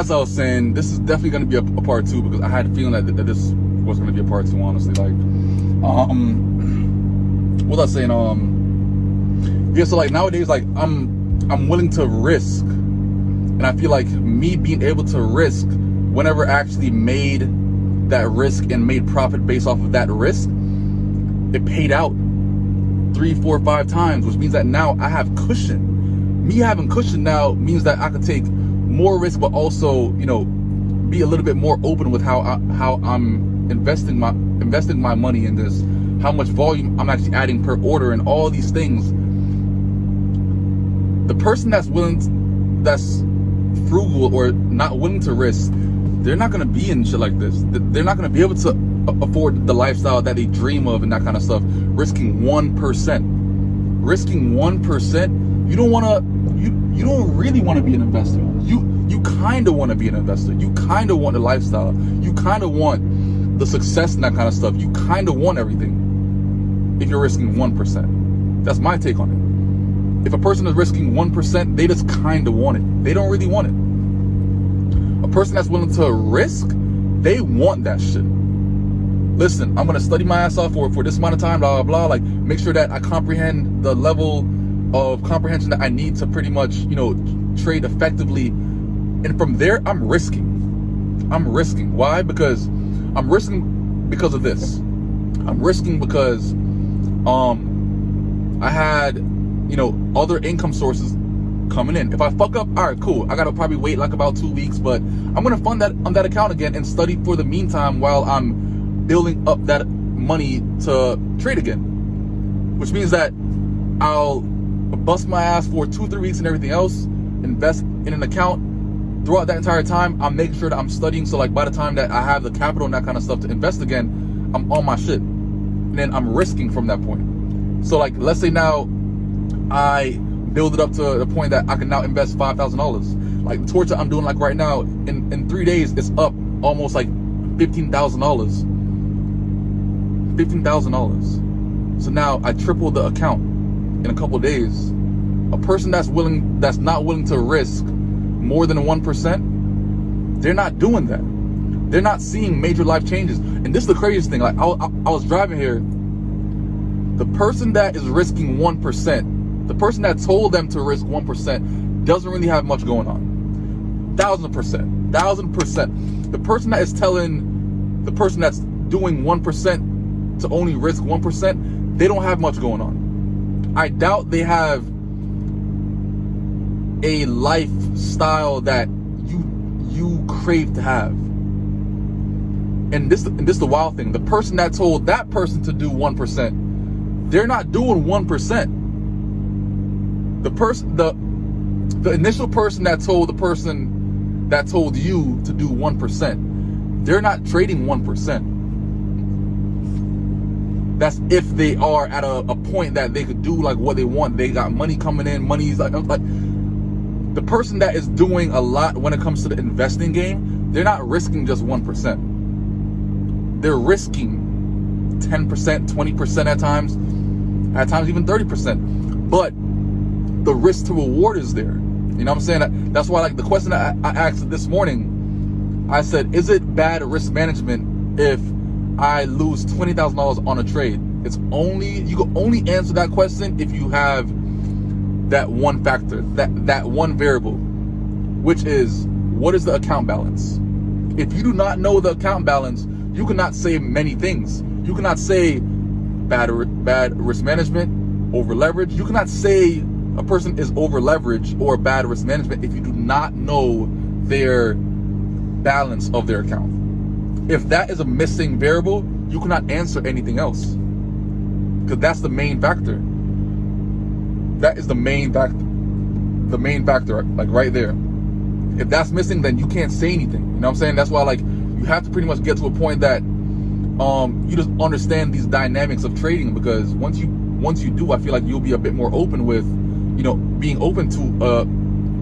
as I was saying, this is definitely going to be a part 2, because I had a feeling that this was going to be a part 2, honestly. Like, what was I saying? Yeah, so like nowadays, like I'm willing to risk, and I feel like me being able to risk whenever I actually made that risk and made profit based off of that risk, it paid out 3, 4, 5 times, which means that now I have cushion. Me having cushion now means that I can take more risk, but also, you know, be a little bit more open with how I'm investing my money in this, how much volume I'm actually adding per order, and all these things. The person that's frugal or not willing to risk, they're not gonna be in shit like this. They're not gonna be able to afford the lifestyle that they dream of and that kind of stuff. Risking 1%, risking 1%. You don't really want to be an investor. You kind of want to be an investor. You kind of want the lifestyle. You kind of want the success and that kind of stuff. You kind of want everything if you're risking 1%. That's my take on it. If a person is risking 1%, they just kind of want it. They don't really want it. A person that's willing to risk, they want that shit. Listen, I'm going to study my ass off for this amount of time, blah, blah, blah. Like, make sure that I comprehend the level of comprehension that I need to pretty much, you know, trade effectively. And from there, I'm risking. Why? Because I'm risking because of this. I'm risking because I had, you know, other income sources coming in. If I fuck up, all right, cool. I gotta probably wait like about 2 weeks, but I'm gonna fund that on that account again and study for the meantime while I'm building up that money to trade again. Which means that I'll bust my ass for 2-3 weeks and everything else, invest in an account. Throughout that entire time, I'm making sure that I'm studying, so like by the time that I have the capital and that kind of stuff to invest again, I'm on my shit. And then I'm risking from that point. So like, let's say now I build it up to the point that I can now invest $5,000. Like the torch that I'm doing like right now, in 3 days, it's up almost like $15,000. $15,000. So now I tripled the account in a couple of days. A person that's not willing to risk more than 1%, they're not doing that. They're not seeing major life changes. And this is the craziest thing. Like I was driving here. The person that is risking 1%, the person that told them to risk 1%, doesn't really have much going on. 1000%. The person that is telling the person that's doing 1% to only risk 1%, they don't have much going on. I doubt they have a lifestyle that you crave to have. And this is the wild thing. The person that told that person to do 1%, they're not doing 1%. The initial person that told the person that told you to do 1%, they're not trading 1%. That's if they are at a point that they could do like what they want. They got money coming in, money's like the person that is doing a lot when it comes to the investing game, they're not risking just 1%. They're risking 10%, 20% at times even 30%. But the risk to reward is there. You know what I'm saying? That's why, like, the question that I asked this morning, I said, is it bad risk management if I lose $20,000 on a trade? You can only answer that question if you have that one factor, that one variable, which is, what is the account balance? If you do not know the account balance, you cannot say many things. You cannot say bad risk management, over leverage. You cannot say a person is over leveraged or bad risk management if you do not know their balance of their account. If that is a missing variable, you cannot answer anything else, because that's the main factor. That is the main factor. The main factor, like right there. If that's missing, then you can't say anything. You know what I'm saying? That's why, like, you have to pretty much get to a point that you just understand these dynamics of trading, because once you do, I feel like you'll be a bit more open with, you know, being open to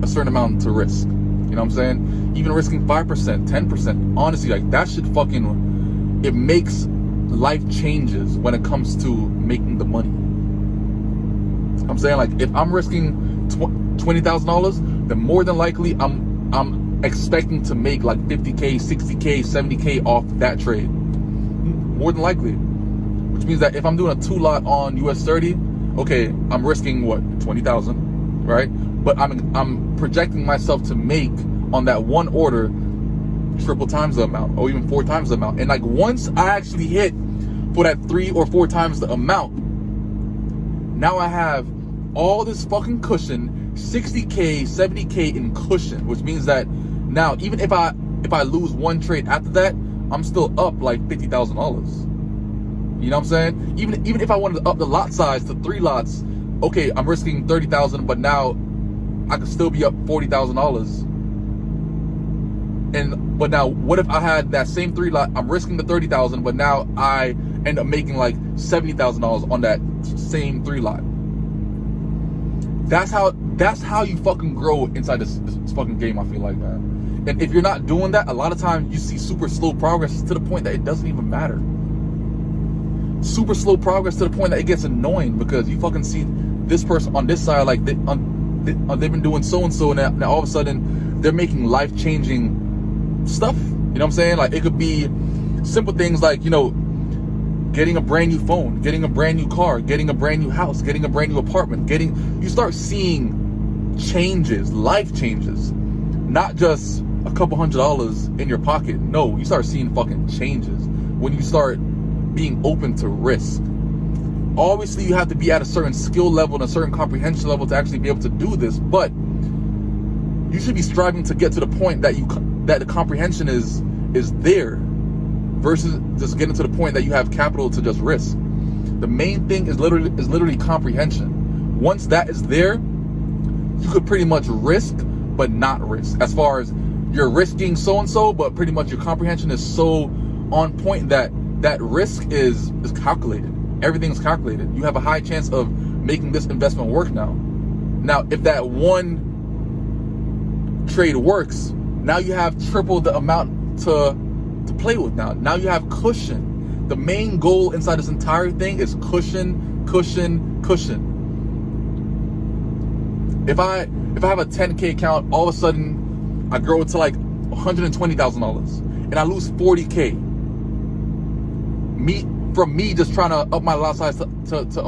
a certain amount to risk. You know what I'm saying? Even risking 5%, 10%, honestly, like, that shit fucking, it makes life changes when it comes to making the money. I'm saying, like, if I'm risking $20,000, then more than likely I'm expecting to make like 50K, 60K, 70K off that trade. More than likely. Which means that if I'm doing a 2-lot on US 30, okay, I'm risking what, 20,000, right? But I'm projecting myself to make on that one order triple times the amount, or even 4 times the amount. And like once I actually hit for that 3 or 4 times the amount, now I have all this fucking cushion, 60K, 70K in cushion, which means that now even if I lose one trade after that, I'm still up like $50,000. You know what I'm saying? Even if I wanted to up the lot size to 3 lots, okay, I'm risking 30,000, but now I could still be up $40,000. But now, what if I had that same 3 lot? I'm risking the 30,000, but now I end up making like $70,000 on that same 3 lot. That's how you fucking grow inside this fucking game, I feel like, man. And if you're not doing that, a lot of times you see super slow progress to the point that it doesn't even matter. Super slow progress to the point that it gets annoying, because you fucking see this person on this side, like they've been doing so and so, and now all of a sudden they're making life-changing stuff. You know what I'm saying? Like it could be simple things like, you know, getting a brand new phone, getting a brand new car, getting a brand new house, getting a brand new apartment, you start seeing changes, life changes, not just a couple $100s in your pocket. No, you start seeing fucking changes when you start being open to risk. Obviously, you have to be at a certain skill level and a certain comprehension level to actually be able to do this, but you should be striving to get to the point that the comprehension is there, versus just getting to the point that you have capital to just risk. The main thing is literally comprehension. Once that is there, you could pretty much risk but not risk. As far as you're risking so and so, but pretty much your comprehension is so on point that risk is calculated. Everything's calculated. You have a high chance of making this investment work now. Now, if that one trade works, now you have triple the amount to play with. Now you have cushion. The main goal inside this entire thing is cushion, cushion, cushion. If I have a 10K account, all of a sudden I grow it to like $120,000 and I lose 40K. From me just trying to up my lot size to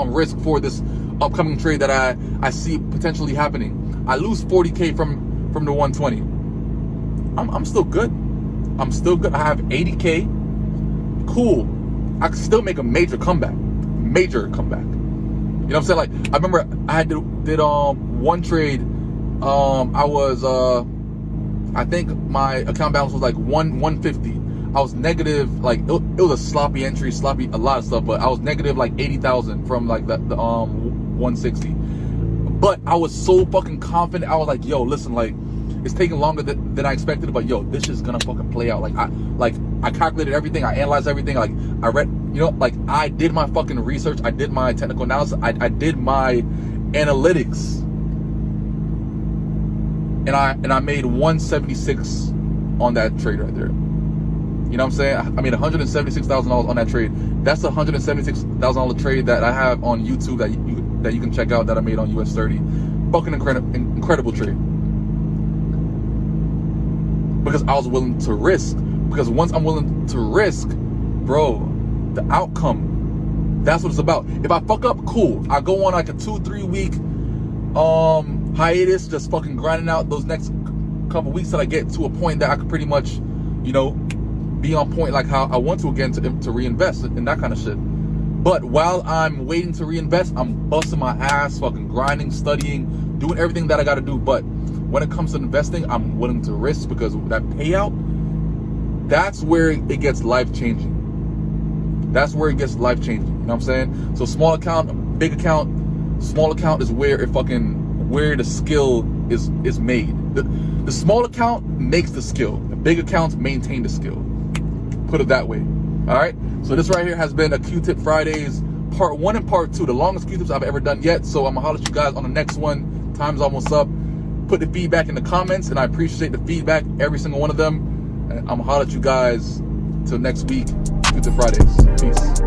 risk for this upcoming trade that I see potentially happening. I lose 40K from the 120. I'm still good. I'm still good. I have 80K. Cool. I can still make a major comeback. Major comeback. You know what I'm saying? Like, I remember I did one trade. I think my account balance was like 150. I was negative, like it was a sloppy entry, a lot of stuff, but I was negative like 80,000 from like the 160. But I was so fucking confident. I was like, yo, listen, like it's taking longer than I expected, but yo, this is gonna fucking play out. I calculated everything, I analyzed everything, like I read, you know, like I did my fucking research, I did my technical analysis, I did my analytics, and I made 176 on that trade right there. You know what I'm saying? I made $176,000 on that trade. That's a $176,000 trade that I have on YouTube that you can check out, that I made on US 30. Fucking incredible trade. Because I was willing to risk. Because once I'm willing to risk, bro, the outcome, that's what it's about. If I fuck up, cool. I go on like a 2-3 week hiatus, just fucking grinding out those next couple weeks till I get to a point that I could pretty much, you know, be on point like how I want to again to reinvest and that kind of shit. But while I'm waiting to reinvest, I'm busting my ass, fucking grinding, studying, doing everything that I got to do. But when it comes to investing, I'm willing to risk, because that payout, that's where it gets life-changing. That's where it gets life-changing. You know what I'm saying? So small account, big account, small account is where the skill is made. The small account makes the skill. The big accounts maintain the skill. Put it that way. All right. So this right here has been a Q-Tip Fridays part 1 and part 2, the longest Q-Tips I've ever done yet. So I'm gonna holler at you guys on the next one. Time's almost up. Put the feedback in the comments, and I appreciate the feedback, every single one of them. And I'm gonna holler at you guys till next week. Q-Tip Fridays. Peace.